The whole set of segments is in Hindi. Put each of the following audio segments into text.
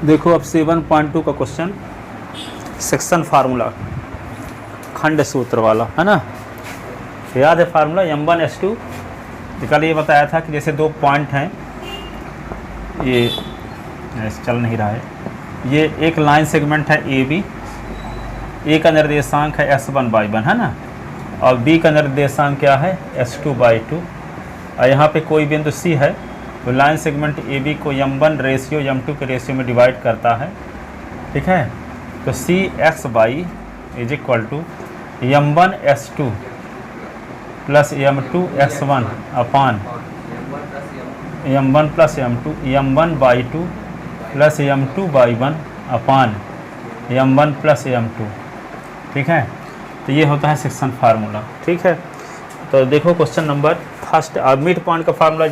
देखो अब 7.2 का क्वेश्चन, सेक्शन फार्मूला, खंड सूत्र वाला है ना। याद है फार्मूला M1S2। कल ये बताया था कि जैसे दो पॉइंट हैं, ये चल नहीं रहा है, ये एक लाइन सेगमेंट है AB, ए का निर्देशांक है S1/1 है ना, और B का निर्देशांक क्या है S2/2। और यहाँ पे कोई बिंदु C है, तो लाइन सेगमेंट AB को M1 रेशियो M2 के रेशियो में डिवाइड करता है, ठीक है। तो CX/y is equal to M1S2 plus M2S1 upon M1 plus M2 M1/2 plus M2/1 upon M1 plus M2, ठीक है। तो ये होता है सेक्शन फार्मूला, ठीक है। तो देखो question number first, mid point का फार्मूला,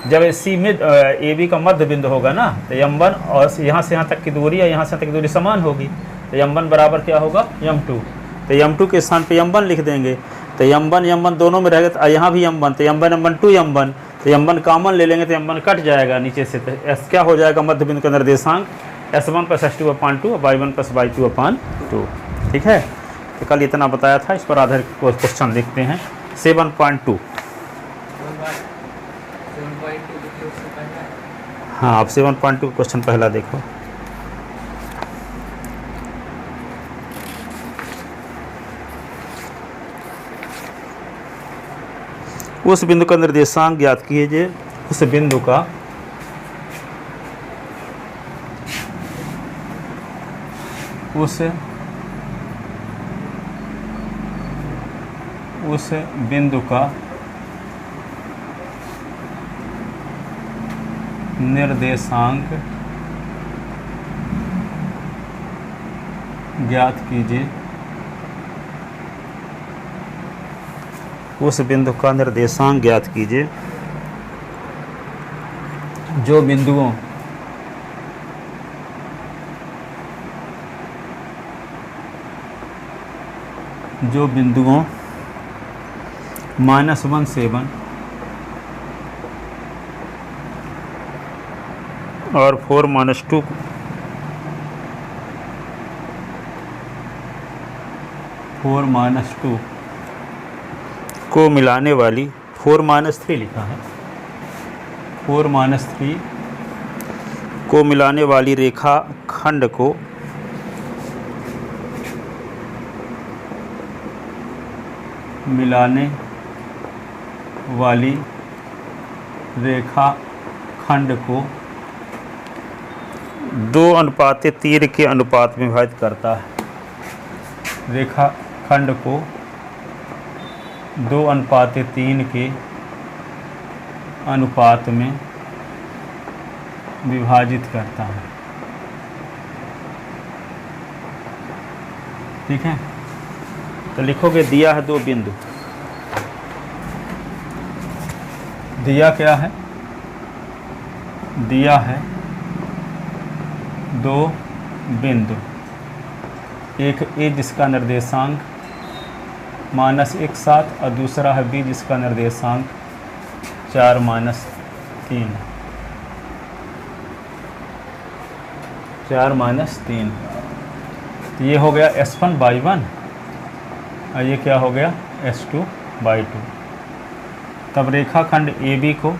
जब सी में AB का मध्य बिंदु होगा ना, तो M1 और यहाँ से यहाँ तक की दूरी या यहाँ से यहाँ तक की दूरी समान होगी, तो M1 बराबर क्या होगा M2। तो M2 के स्थान पे M1 लिख देंगे, तो M1 दोनों में रहेगा, तो यहाँ भी M1, तो M1 2 M1, तो M1 कॉमन ले लेंगे तो M1 कट जाएगा नीचे से, तो S क्या हो जाएगा मध्य बिंदु का निर्देशांक S1 plus S2/2 y1 plus y2/2, ठीक है। तो कल इतना बताया था, इस पर आधारित क्वेश्चन देखते हैं 7.2। हाँ, अब 7.2 क्वेश्चन पहला देखो। उस बिंदु का निर्देशांक ज्ञात कीजिए, उस बिंदु का उस बिंदु का निर्देशांक ज्ञात कीजिए, उस बिंदु का निर्देशांक ज्ञात कीजिए जो बिंदुओं -1 से 1 और 4-2 को मिलाने वाली, 4-3 लिखा है, 4-3 को मिलाने वाली रेखा खंड को मिलाने वाली रेखा खंड को 2:3 के अनुपात में विभाजित करता है। रेखा खंड को 2:3 के अनुपात में विभाजित करता है, ठीक है। तो लिखोगे दिया है दो बिंदु, दिया क्या है, दिया है दो बिंदु, एक A जिसका निर्देशांक -1 और दूसरा है B जिसका निर्देशांक 4-3, 4-3। तो ये हो गया S1/1 और ये क्या हो गया S2/2। तब रेखाखंड AB को,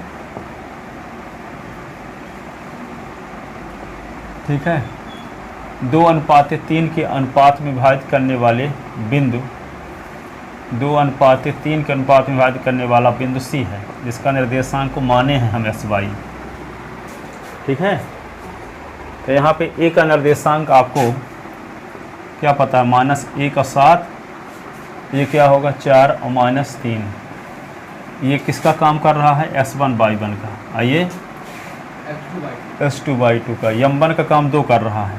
ठीक है, 2:3 के अनुपात में विभाजित करने वाले बिंदु, 2:3 के अनुपात में विभाजित करने वाला बिंदु C है, जिसका निर्देशांक को माने हैं हम SY, ठीक है। तो यहाँ पे A का निर्देशांक आपको क्या पता है, -1 और 7, ये क्या होगा 4 और -3। ये किसका काम कर रहा है S1/1 का, आइए S2/2 का। M1 का काम 2 कर रहा है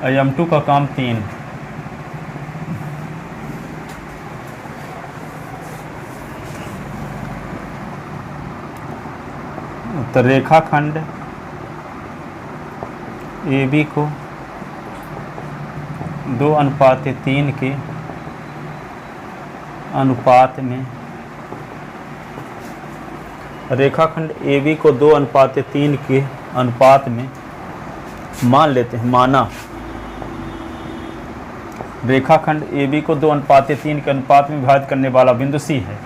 और M2 का काम 3। तो रेखाखंड AB को 2:3 के अनुपात में, रेखाखंड AB को 2:3 के अनुपात में मान लेते हैं, माना रेखाखंड AB को 2:3 के अनुपात में विभाजित करने वाला बिंदु C है।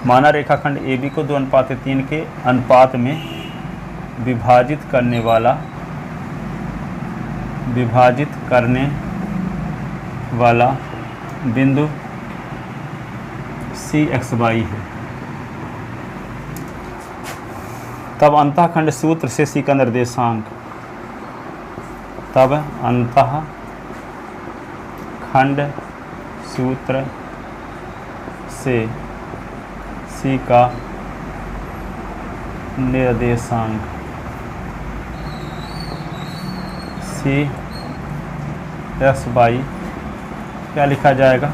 माना रेखाखंड AB को 2:3 के अनुपात में विभाजित करने वाला बिंदु CXY है। तब अंतःखंड सूत्र से C का निर्देशांक, तब अंतःखंड सूत्र से C का निर्देशांक CXY क्या लिखा जाएगा,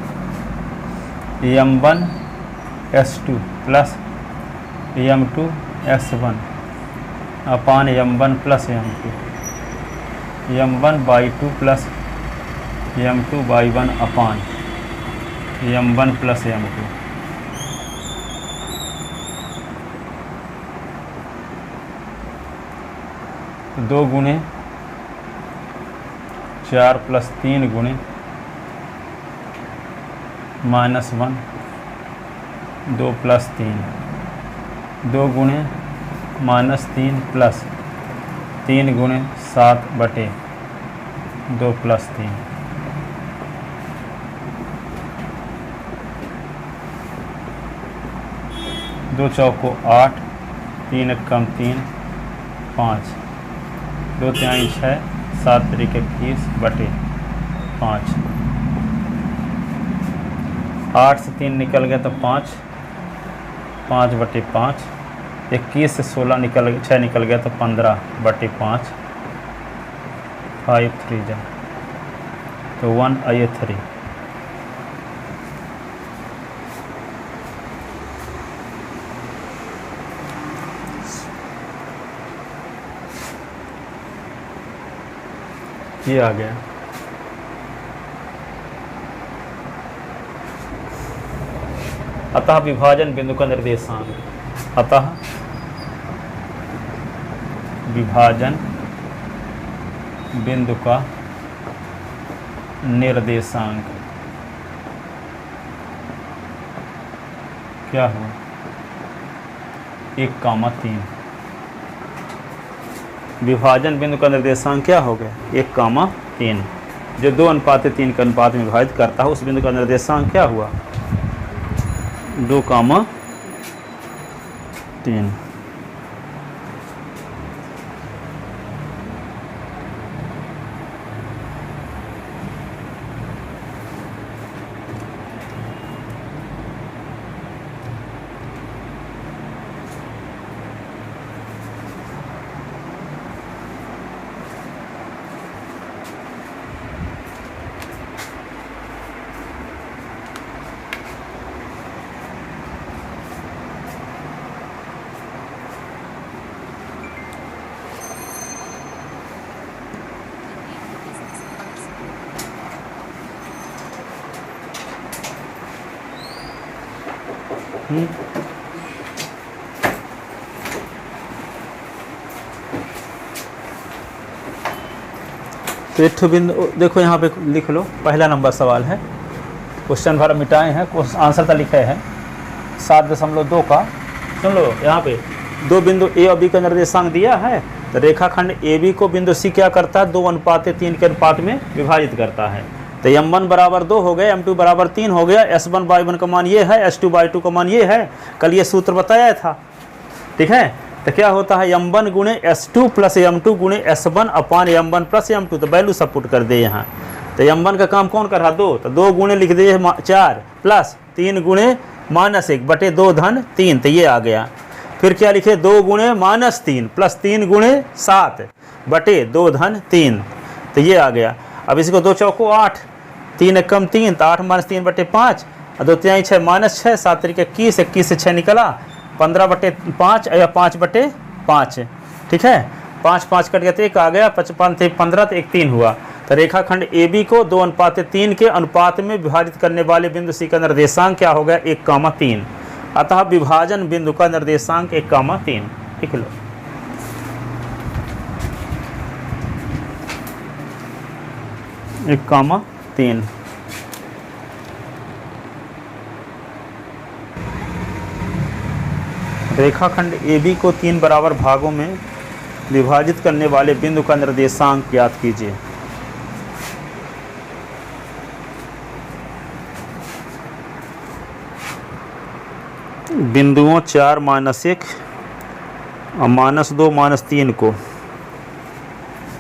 M1S2 plus M2S1 upon M1 plus M2, M1/2 plus M2/1 upon M1 plus M2। दो गुणे 4 प्लस 3 गुणे -1, 2 प्लस 3, 2 गुणे -3 प्लस 3 गुणे 7/2 प्लस 3। दो चौको 8, 3 एकम 3, 5, 2 तिहाई 6, 7 तरीके 21/5। 8 से 3 निकल गया तो 5, 5/5। 21 से 16 निकल 6 निकल गया तो 15/5। 5 3 जा तो 1 आइए 3। ये आ गया। अतः विभाजन बिंदु का निर्देशांक, अतः विभाजन बिंदु का निर्देशांक क्या हुआ, 1,3। विभाजन बिंदु का निर्देशांक क्या हो गया, 1,3। जो 2:3 के अनुपात में विभाजित करता है उस बिंदु का निर्देशांक क्या हुआ, 2,3। तो एक बिंदु देखो यहाँ पे लिख लो, पहला नंबर सवाल है, क्वेश्चन भर मिटाए हैं, आंसर तो लिखे हैं 7.2 का। सुन लो यहाँ पे 2 बिंदु ए और बी का निर्देशांक दिया है। तो रेखाखंड ए बी को बिंदु सी क्या करता है, 2:3 के अनुपात में विभाजित करता है। तो M1 बराबर 2 हो गया, M2 बराबर 3 हो गया, S1/1 का मान ये है, S2/2 का मान ये है। कल ये सूत्र बताया था, ठीक है। तो क्या होता है, M1 गुणे S2 प्लस M2 गुणे S1 अपान M1 प्लस M2। तो वैल्यू सब पुट कर दे यहाँ। तो M1 का काम कौन कर रहा, 2, तो 2 गुणे लिख दे 4 प्लस 3 गुणे -1/2 धन 3। तो ये आ गया। फिर क्या लिखे, 2 गुणे -3 प्लस 3 गुणे 7/2 धन 3। तो ये आ गया। अब इसको 2 चौको 8, 3 एकम 3, तो 8 - 3/5, 2 तिहाई 6 -6, 7 तरीके 21, 21 से 6 निकला 15/5 या 5/5, ठीक है। 5 5 कट गया तो 1 आ गया, 55 थे 15 तो 1 3 हुआ। तो रेखाखंड ए बी को 2:3 के अनुपात में विभाजित करने वाले बिंदु सी का निर्देशांक क्या हो गया, 1,3। अतः विभाजन बिंदु का निर्देशांक 1,3 लिख लो। 1,3। रेखाखंड AB को 3 बराबर भागों में विभाजित करने वाले बिंदु का निर्देशांक ज्ञात कीजिए। बिंदुओं 4, -1 और -2, -3 को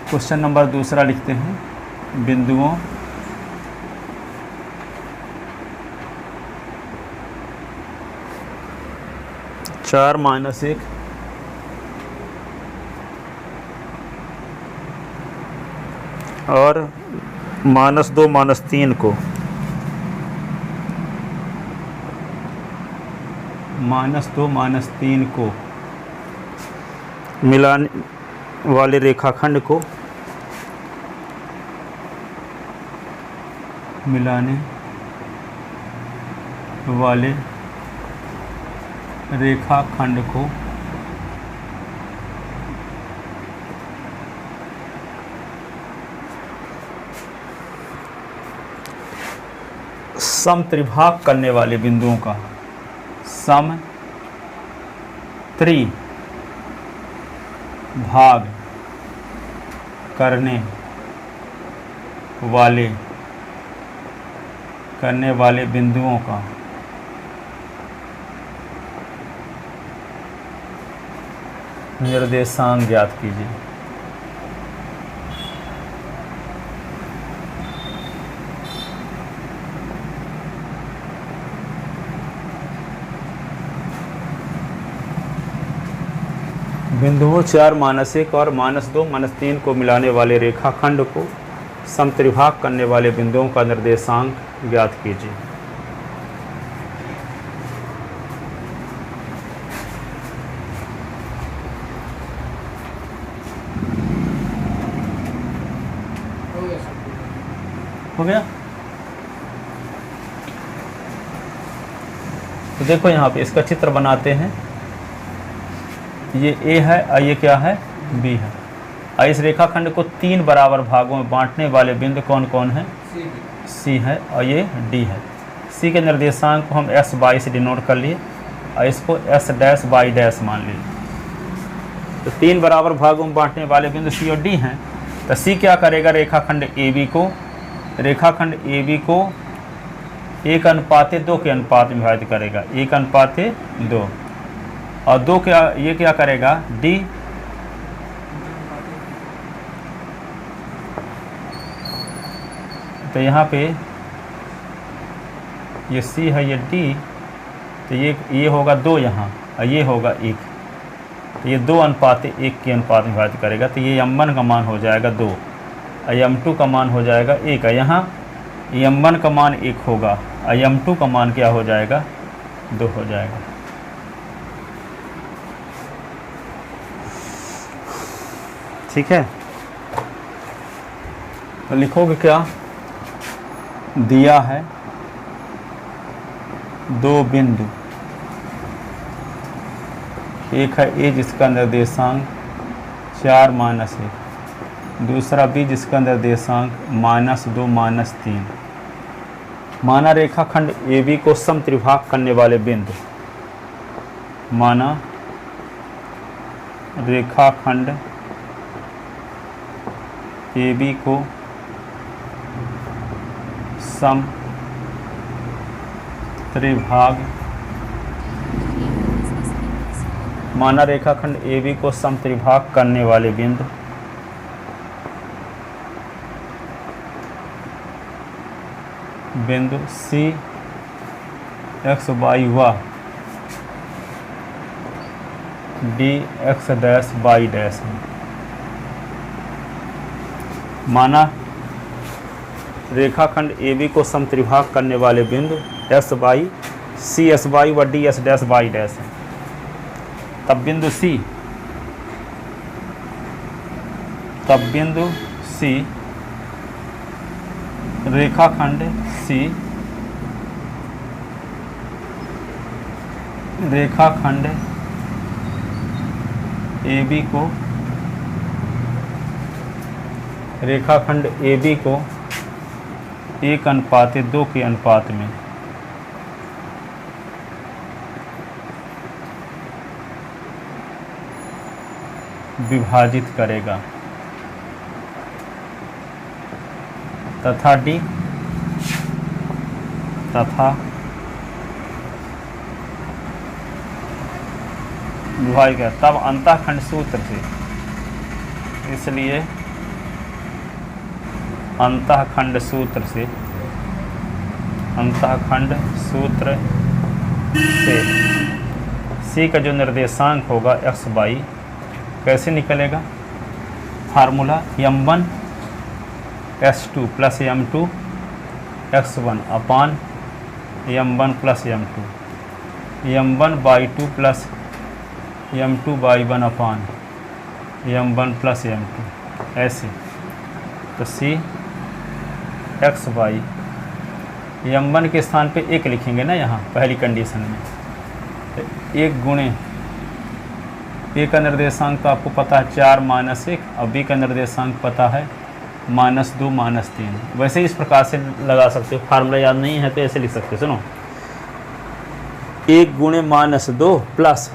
क्वेश्चन नंबर दूसरा लिखते हैं। बिंदुओं 4, -1 और -2, -3 को -2, -3 को मिलाने वाले रेखाखंड को समत्रिभाग करने वाले बिंदुओं का समत्रिभाग करने वाले बिंदुओं का निर्देशांक ज्ञात कीजिए। बिंदुओं 4, -1 और -2, -3 को मिलाने वाले रेखाखंड को समत्रिभाग करने वाले बिंदुओं का निर्देशांक ज्ञात कीजिए। हो गया? तो देखो यहाँ पे इसका चित्र बनाते हैं। ये A है और ये क्या है, B है। और इस रेखाखंड को 3 बराबर भागों में बांटने वाले बिंदु कौन कौन है? C है और ये D है। C के निर्देशांक को हम S बाई से डिनोट कर लिए और इसको S डैश बाई डैश मान लिए। तो 3 बराबर भागों में बांटने वाले बिंदु C और D हैं। तो C क्या करेगा? रेखाखंड AB को 1:2 के अनुपात में विभाजित करेगा। 1:2 और 2 क्या, ये क्या करेगा? D तो यहाँ पे ये C है, ये D, तो ये होगा 2 यहाँ और ये होगा 1, तो ये 2:1 के अनुपात में विभाजित करेगा। तो ये M1 का मान हो जाएगा 2 और M2 का मान हो जाएगा 1। यहाँ M1 का मान 1 होगा और M2 का मान क्या हो जाएगा? 2 हो जाएगा। ठीक है, तो लिखोगे क्या? दिया है 2 बिंदु, एक है A जिसका निर्देशांक 4, -1, दूसरा B जिसका निर्देशांक -2, -3। माना रेखाखंड AB को समत्रिभाग करने वाले बिंदु, माना रेखाखंड AB को समत्रिभाग, माना रेखाखंड AB को समत्रिभाग करने वाले बिंदु C x y व D x dash y dash है। माना रेखाखंड AB को समत्रिभाग करने वाले बिंदु C s y व D s dash y dash है। तब बिंदु C रेखाखंड C रेखाखंड AB को 1:2 के अनुपात में विभाजित करेगा तथा डी तथा विभाजित करेगा, तब अंतःखंड सूत्र से, इसलिए अंतःखंड सूत्र से सी का जो निर्देशांक होगा एक्स वाई कैसे निकलेगा? Formula m1 s2 plus m2 x1 अपान m1 plus m2, m1/2 plus m2/1 upon m1 plus m2, ऐसे। तो सी एक्स वाई m1 के स्थान पे 1 लिखेंगे ना यहाँ पहली कंडीशन में, तो 1 गुणे ए का निर्देशांक तो आपको पता है 4 - 1, और बी का निर्देशांक पता है -2 -3। वैसे इस प्रकार से लगा सकते हो, फार्मूला याद नहीं है तो ऐसे लिख सकते हो। सुनो, 1 गुणे -2 प्लस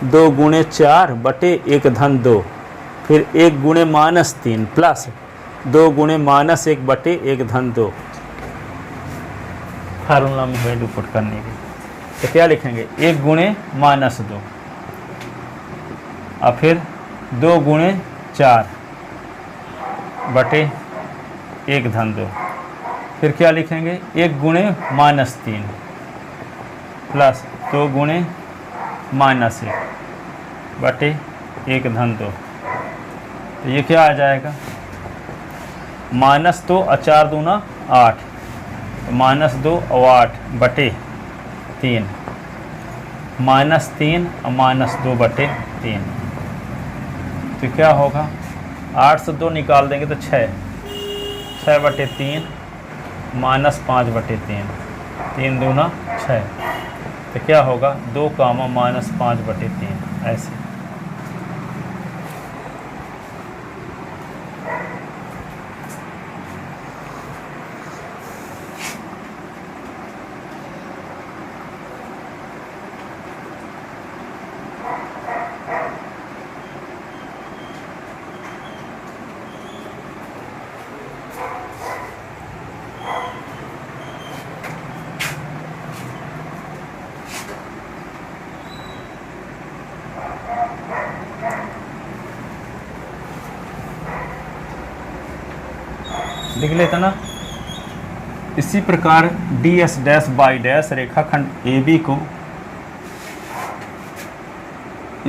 2 गुणे 4 बटे 1 धन 2, फिर 1 गुणे -3 प्लस 2 गुणे -1 बटे 1 धन 2, फार्मूला में वैल्यू पुट करने की। तो क्या लिखेंगे? 1 गुणे -2 और फिर 2 गुणे 4 बटे 1 धन 2, फिर क्या लिखेंगे? 1 गुणे -3 प्लस 2 गुणे -1 बटे 1 धन 2। तो ये क्या आ जाएगा? -2 और 4 दूना 8, तो -2 और 8 बटे 3, -3 और -2 बटे 3। तो क्या होगा? 8 से 2 निकाल देंगे तो 6 बटे 3 -5 बटे 3, 3 दूना 6। तो क्या होगा? 2 -5 बटे 3, ऐसे। लिख लेता ना। इसी प्रकार ds डैश बाई डैश रेखाखंड AB को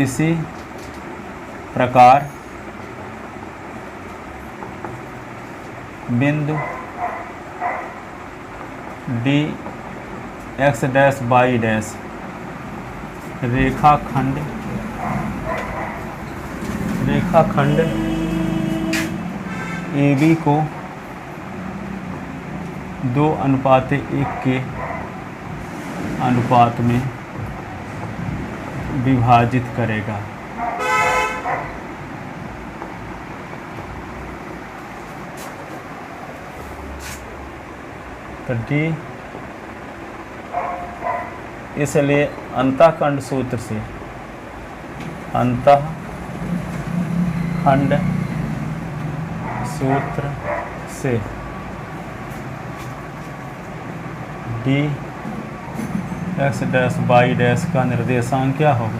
इसी प्रकार बिंदु dx डैश बाई डैश रेखाखंड AB को 2:1 के अनुपात में विभाजित करेगा। तो डी, इसलिए अंतःखंड सूत्र से D x dash by dash का निर्देशांक क्या होगा?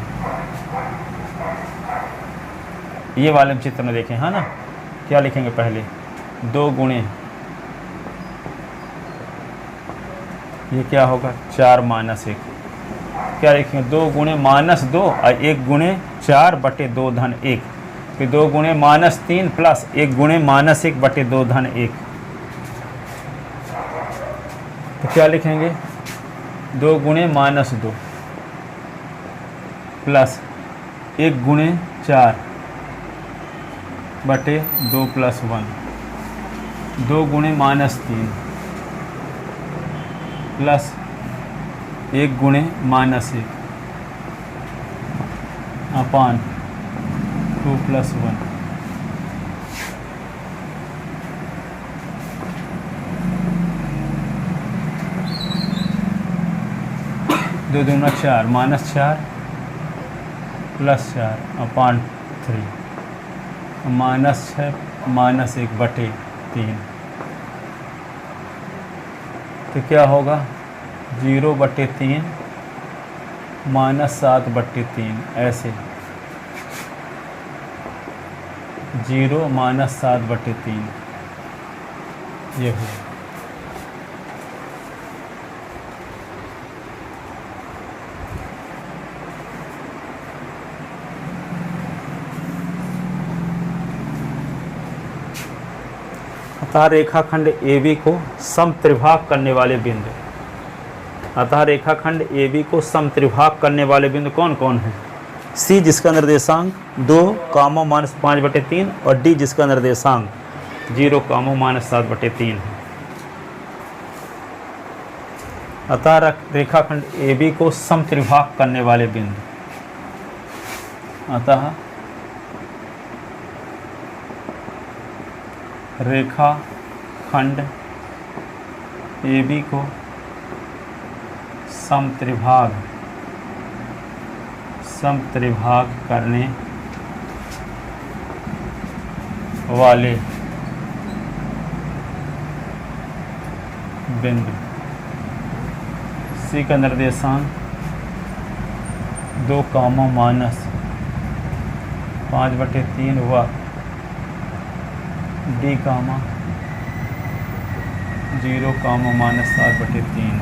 ये वाले चित्र में देखें, हाँ ना। क्या लिखेंगे? पहले 2 गुणे, ये क्या होगा? 4 - 1। क्या लिखेंगे? 2 गुणे -2 और 1 गुणे 4 बटे 2 धन 1, फिर 2 गुणे -3 प्लस 1 गुणे -1 बटे 2 धन 1। तो क्या लिखेंगे? 2 गुणे -2 प्लस 1 गुणे 4 बटे 2 + 1, 2 गुणे -3 प्लस 1 गुणे -1 अपान 2 + 1। 2 दूना 4 -4 +4 अपॉन 3 -6 -1/3। तो क्या होगा 0/3 -7/3 ऐसे 0 -7/3 ये हो। अतः रेखाखंड AB को समत्रिभाग करने वाले बिंदु, अतः रेखाखंड AB को समत्रिभाग करने वाले बिंदु कौन कौन हैं? C जिसका निर्देशांक 2, -5/3 और D जिसका निर्देशांक 0, -7/3 है। अतः रेखाखंड AB को समत्रिभाग करने वाले बिंदु, अतः रेखाखंड AB को समत्रिभाग करने वाले बिंदु, C का निर्देशांक 2, -5/3 हुआ, D, 0, -7/3।